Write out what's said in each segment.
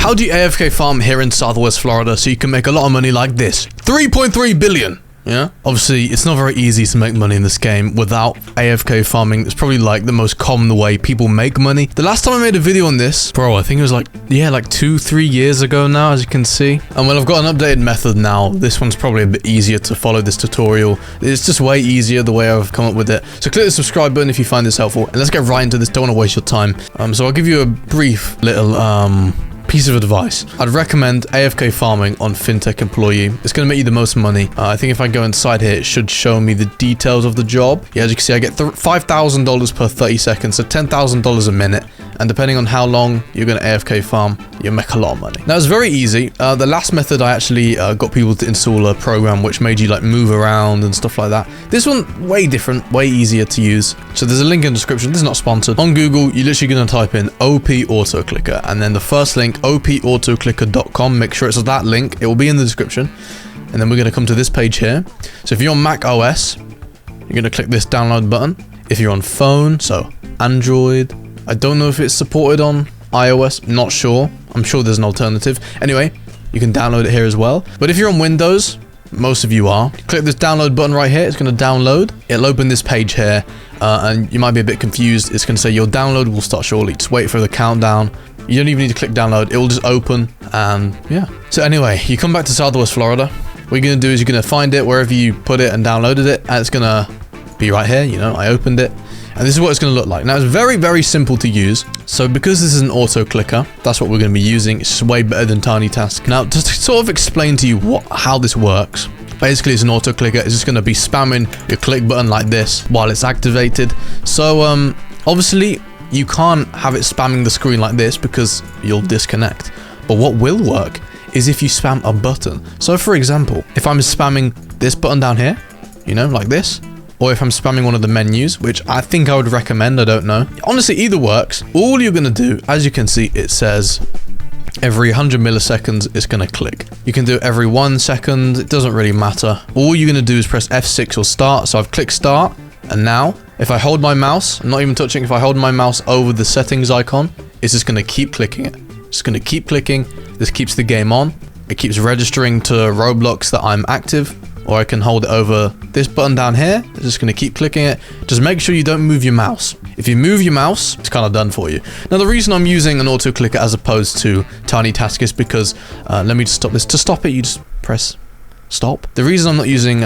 How do you AFK farm here in Southwest Florida so you can make a lot of money like this? 3.3 billion. Yeah, obviously it's not very easy to make money in this game without AFK farming. It's probably like the most common way people make money. The last time I made a video on this, bro, I think it was like 2-3 years ago now, as you can see. And well, I've got an updated method now. This one's probably a bit easier to follow this tutorial. It's just way easier the way I've come up with it. So click the subscribe button if you find this helpful, and let's get right into this. Don't want to waste your time. So I'll give you a brief little piece of advice. I'd recommend AFK farming on fintech employee. It's going to make you the most money. I think if I go inside here, it should show me the details of the job. Yeah, as you can see, I get $5,000 per 30 seconds, so $10,000 a minute. And depending on how long you're going to AFK farm, you'll make a lot of money. Now, it's very easy. The last method, I actually got people to install a program which made you like move around and stuff like that. This one, way different, way easier to use. So there's a link in the description. This is not sponsored. On Google, you're literally going to type in OP Auto Clicker, and then the first link, opautoclicker.com. Make sure it's that link. It will be in the description. And then we're going to come to this page here. So if you're on Mac OS, you're going to click this download button. If you're on phone, so Android, I don't know if it's supported on iOS, not sure. I'm sure there's an alternative. Anyway, you can download it here as well. But if you're on Windows, most of you are, click this download button right here. It's going to download. It'll open this page here, and you might be a bit confused. It's going to say your download will start shortly. Just wait for the countdown. You don't even need to click download. It will just open, and yeah. So anyway, you come back to Southwest Florida. What you're going to do is you're going to find it wherever you put it and downloaded it, and it's going to be right here. You know, I opened it. And this is what it's going to look like. Now, it's very, very simple to use. So because this is an auto clicker, that's what we're going to be using. It's way better than Tiny Task. Now, just to sort of explain to you how this works, basically it's an auto clicker. It's just going to be spamming your click button like this while it's activated. So obviously you can't have it spamming the screen like this because you'll disconnect. But what will work is if you spam a button. So for example, if I'm spamming this button down here, you know, like this, or if I'm spamming one of the menus, which I think I would recommend, I don't know. Honestly, either works. All you're gonna do, as you can see, it says every 100 milliseconds it's gonna click. You can do it every 1 second, it doesn't really matter. All you're gonna do is press F6 or start. So I've clicked start, and now, if I hold my mouse, I'm not even touching, if I hold my mouse over the settings icon, it's just gonna keep clicking it. It's gonna keep clicking, this keeps the game on. It keeps registering to Roblox that I'm active. Or I can hold it over this button down here. It's just going to keep clicking it. Just make sure you don't move your mouse. If you move your mouse, it's kind of done for you. Now, the reason I'm using an auto clicker as opposed to Tiny Task is because, let me just stop this. To stop it, you just press stop. The reason I'm not using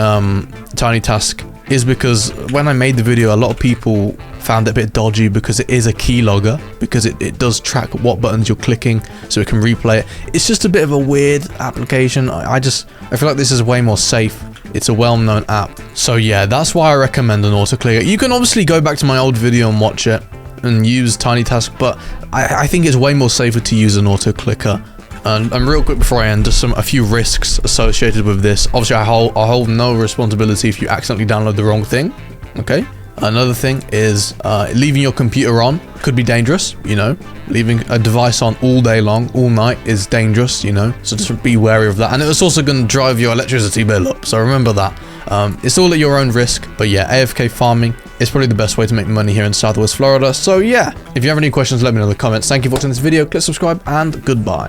Tiny Task is because when I made the video, a lot of people found it a bit dodgy because it is a keylogger, because it does track what buttons you're clicking so it can replay it. It's just a bit of a weird application. I feel like this is way more safe. It's a well-known app. So yeah, that's why I recommend an auto clicker. You can obviously go back to my old video and watch it and use Tiny Task, but I think it's way more safer to use an auto clicker. And real quick before I end, just a few risks associated with this. Obviously, I hold no responsibility if you accidentally download the wrong thing. Okay. Another thing is leaving your computer on could be dangerous, you know. Leaving a device on all day long, all night is dangerous, you know. So just be wary of that. And it's also going to drive your electricity bill up. So remember that. It's all at your own risk. But yeah, AFK farming is probably the best way to make money here in Southwest Florida. So yeah, if you have any questions, let me know in the comments. Thank you for watching this video. Click subscribe and goodbye.